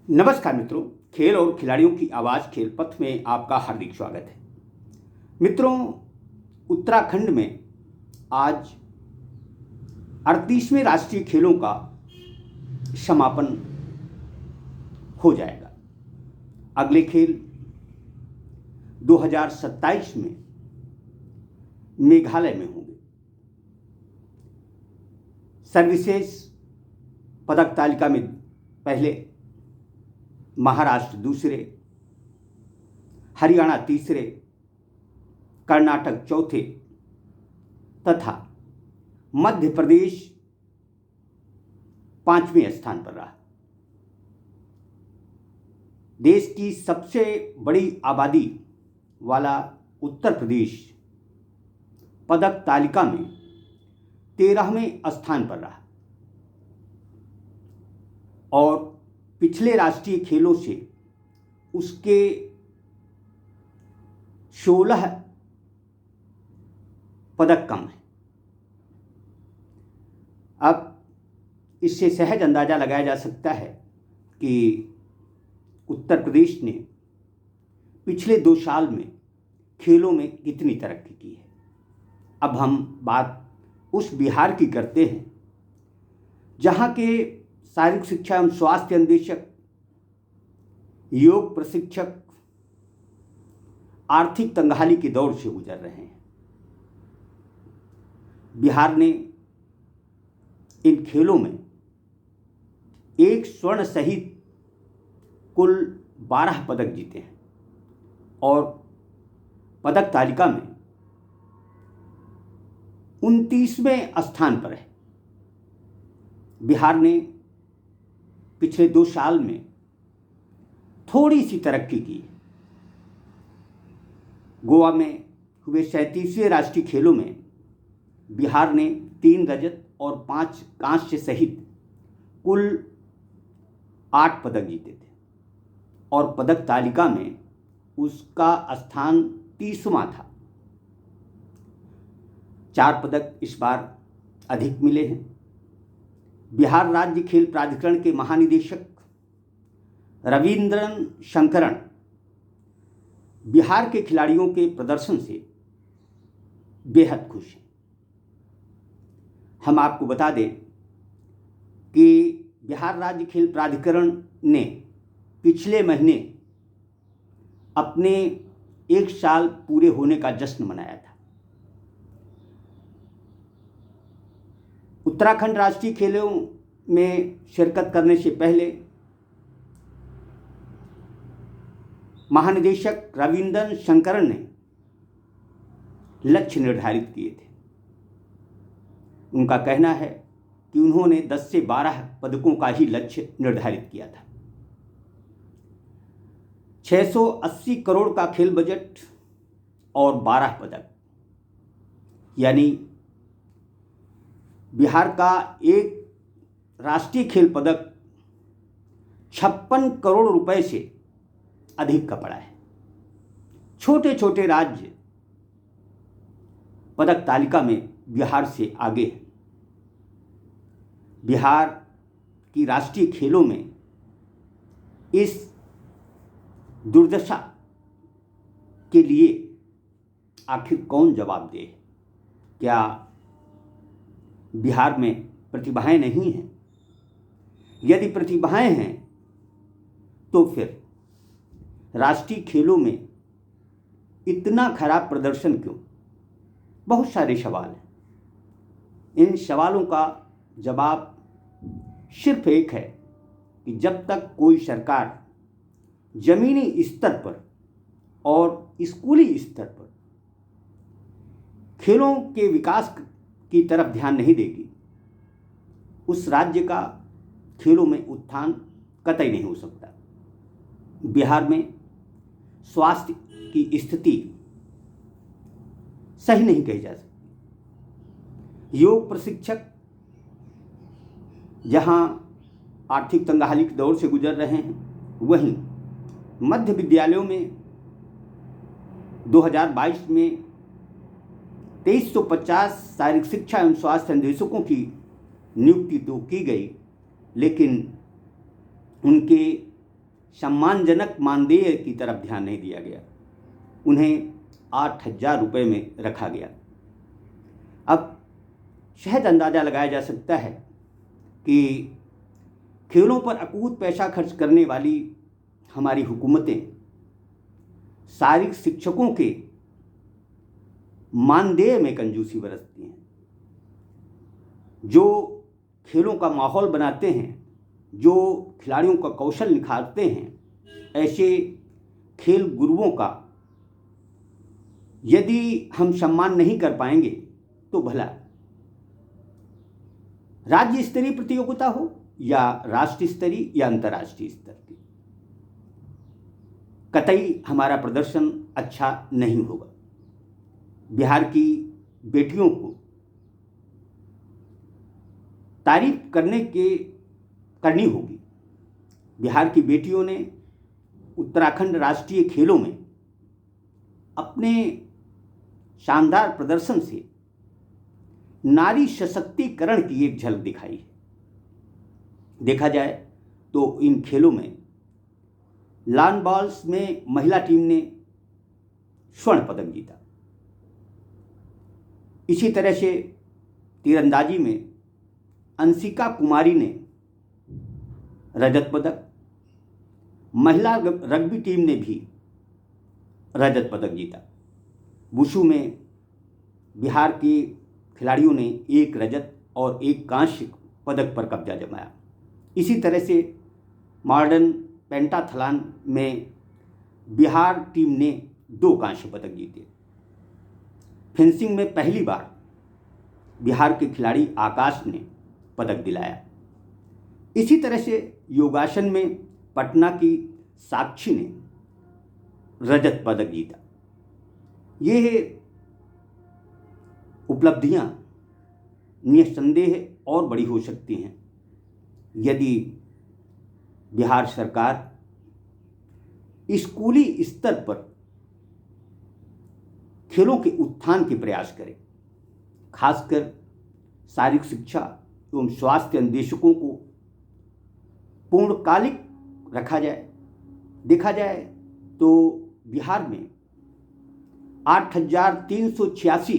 नमस्कार मित्रों, खेल और खिलाड़ियों की आवाज़ खेल पथ में आपका हार्दिक स्वागत है। मित्रों, उत्तराखंड में आज 38वें राष्ट्रीय खेलों का समापन हो जाएगा। अगले खेल 2027 में मेघालय में होंगे। सर्विसेज पदक तालिका में पहले, महाराष्ट्र दूसरे, हरियाणा तीसरे, कर्नाटक चौथे तथा मध्य प्रदेश 5वें स्थान पर रहा। देश की सबसे बड़ी आबादी वाला उत्तर प्रदेश पदक तालिका में 13वें स्थान पर रहा और पिछले राष्ट्रीय खेलों से उसके 16 पदक कम है। अब इससे सहज अंदाजा लगाया जा सकता है कि उत्तर प्रदेश ने पिछले 2 साल में खेलों में कितनी तरक्की की है। अब हम बात उस बिहार की करते हैं जहां के शारीरिक शिक्षा एवं स्वास्थ्य अन्वेषक, योग प्रशिक्षक आर्थिक तंगहाली के दौर से गुजर रहे हैं। बिहार ने इन खेलों में 1 स्वर्ण सहित कुल 12 पदक जीते हैं और पदक तालिका में 29वें स्थान पर है। बिहार ने पिछले 2 साल में थोड़ी सी तरक्की की। गोवा में हुए 37वें राष्ट्रीय खेलों में बिहार ने 3 रजत और 5 कांस्य सहित कुल 8 पदक जीते थे और पदक तालिका में उसका स्थान 30वां था। 4 पदक इस बार अधिक मिले हैं। बिहार राज्य खेल प्राधिकरण के महानिदेशक रविंद्रन शंकरन बिहार के खिलाड़ियों के प्रदर्शन से बेहद खुश हैं। हम आपको बता दें कि बिहार राज्य खेल प्राधिकरण ने पिछले महीने अपने 1 साल पूरे होने का जश्न मनाया था। उत्तराखंड राष्ट्रीय खेलों में शिरकत करने से पहले महानिदेशक रविंद्रन शंकरन ने लक्ष्य निर्धारित किए थे। उनका कहना है कि उन्होंने 10 से 12 पदकों का ही लक्ष्य निर्धारित किया था। 680 करोड़ का खेल बजट और 12 पदक, यानी बिहार का एक राष्ट्रीय खेल पदक 56 करोड़ रुपए से अधिक का पड़ा है। छोटे छोटे राज्य पदक तालिका में बिहार से आगे हैं। बिहार की राष्ट्रीय खेलों में इस दुर्दशा के लिए आखिर कौन जवाब दे? क्या बिहार में प्रतिभाएं नहीं हैं? यदि प्रतिभाएं हैं तो फिर राष्ट्रीय खेलों में इतना खराब प्रदर्शन क्यों? बहुत सारे सवाल हैं। इन सवालों का जवाब सिर्फ एक है कि जब तक कोई सरकार जमीनी स्तर पर और स्कूली स्तर पर खेलों के विकास की तरफ ध्यान नहीं देगी, उस राज्य का खेलों में उत्थान कतई नहीं हो सकता। बिहार में स्वास्थ्य की स्थिति सही नहीं कही जा सकती। योग प्रशिक्षक जहां आर्थिक तंगहाली के दौर से गुजर रहे हैं, वहीं मध्य विद्यालयों में 2022 में 2350 शारीरिक शिक्षा एवं स्वास्थ्य अन्वेषकों की नियुक्ति तो की गई, लेकिन उनके सम्मानजनक मानदेय की तरफ ध्यान नहीं दिया गया, उन्हें 8,000 रुपये में रखा गया। अब सहज अंदाज़ा लगाया जा सकता है कि खेलों पर अकूत पैसा खर्च करने वाली हमारी हुकूमतें शारीरिक शिक्षकों के मानदेय में कंजूसी बरतती हैं। जो खेलों का माहौल बनाते हैं, जो खिलाड़ियों का कौशल निखारते हैं, ऐसे खेल गुरुओं का यदि हम सम्मान नहीं कर पाएंगे तो भला राज्य स्तरीय प्रतियोगिता हो या राष्ट्रीय स्तरीय या अंतर्राष्ट्रीय स्तर की, कतई हमारा प्रदर्शन अच्छा नहीं होगा। बिहार की बेटियों को तारीफ करनी होगी। बिहार की बेटियों ने उत्तराखंड राष्ट्रीय खेलों में अपने शानदार प्रदर्शन से नारी सशक्तिकरण की एक झलक दिखाई है। देखा जाए तो इन खेलों में लॉन बॉल्स में महिला टीम ने स्वर्ण पदक जीता। इसी तरह से तीरंदाजी में अंशिका कुमारी ने रजत पदक, महिला रग्बी टीम ने भी रजत पदक जीता। वुशु में बिहार के खिलाड़ियों ने 1 रजत और 1 कांस्य पदक पर कब्जा जमाया। इसी तरह से मॉडर्न पेंटाथलॉन में बिहार टीम ने 2 कांस्य पदक जीते। फेंसिंग में पहली बार बिहार के खिलाड़ी आकाश ने पदक दिलाया। इसी तरह से योगासन में पटना की साक्षी ने रजत पदक जीता। ये उपलब्धियां निस्संदेह और बड़ी हो सकती हैं यदि बिहार सरकार स्कूली स्तर पर खेलों के उत्थान के प्रयास करे। खासकर शारीरिक शिक्षा एवं स्वास्थ्य अन्वेषकों को पूर्णकालिक रखा जाए। देखा जाए तो बिहार में 8,386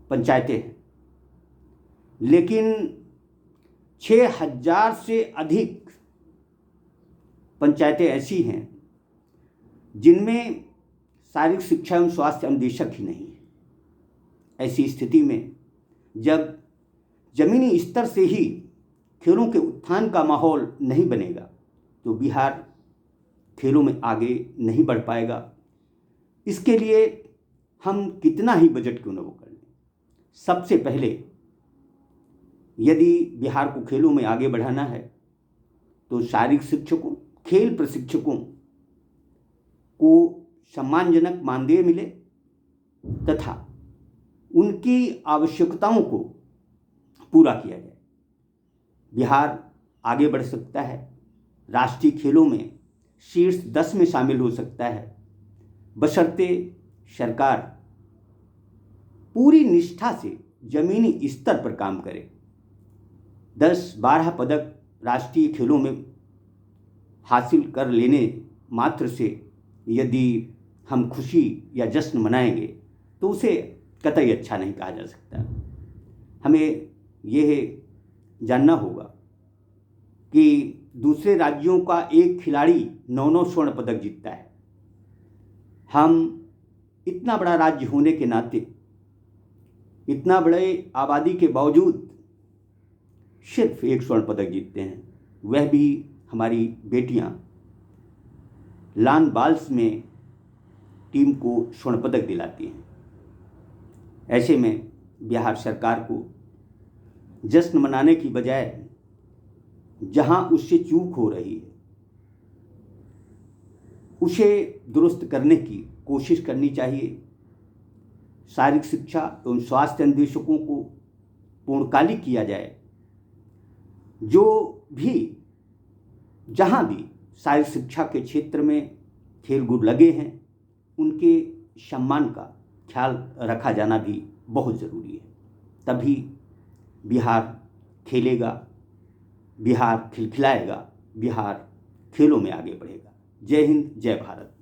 पंचायतें हैं, लेकिन 6,000 से अधिक पंचायतें ऐसी हैं जिनमें शारीरिक शिक्षा एवं स्वास्थ्य अन्वेषक ही नहीं है। ऐसी स्थिति में जब जमीनी स्तर से ही खेलों के उत्थान का माहौल नहीं बनेगा तो बिहार खेलों में आगे नहीं बढ़ पाएगा। इसके लिए हम कितना ही बजट क्यों न वो कर लें, सबसे पहले यदि बिहार को खेलों में आगे बढ़ाना है तो शारीरिक शिक्षकों, खेल प्रशिक्षकों को सम्मानजनक मानदेय मिले तथा उनकी आवश्यकताओं को पूरा किया जाए। बिहार आगे बढ़ सकता है, राष्ट्रीय खेलों में शीर्ष 10 में शामिल हो सकता है, बशर्ते सरकार पूरी निष्ठा से जमीनी स्तर पर काम करे। 10-12 पदक राष्ट्रीय खेलों में हासिल कर लेने मात्र से यदि हम खुशी या जश्न मनाएंगे तो उसे कतई अच्छा नहीं कहा जा सकता। हमें यह जानना होगा कि दूसरे राज्यों का एक खिलाड़ी 9-9 स्वर्ण पदक जीतता है। हम इतना बड़ा राज्य होने के नाते, इतना बड़े आबादी के बावजूद सिर्फ 1 स्वर्ण पदक जीतते हैं, वह भी हमारी बेटियां लॉन बॉल्स में टीम को स्वर्ण पदक दिलाती हैं। ऐसे में बिहार सरकार को जश्न मनाने की बजाय जहां उससे चूक हो रही है उसे दुरुस्त करने की कोशिश करनी चाहिए। शारीरिक शिक्षा एवं स्वास्थ्य अन्वेषकों को पूर्णकालिक किया जाए। जो भी जहां भी शारीरिक शिक्षा के क्षेत्र में खेल गुर लगे हैं उनके सम्मान का ख्याल रखा जाना भी बहुत ज़रूरी है। तभी बिहार खेलेगा, बिहार खिलखिलाएगा, बिहार खेलों में आगे बढ़ेगा। जय हिंद, जय भारत।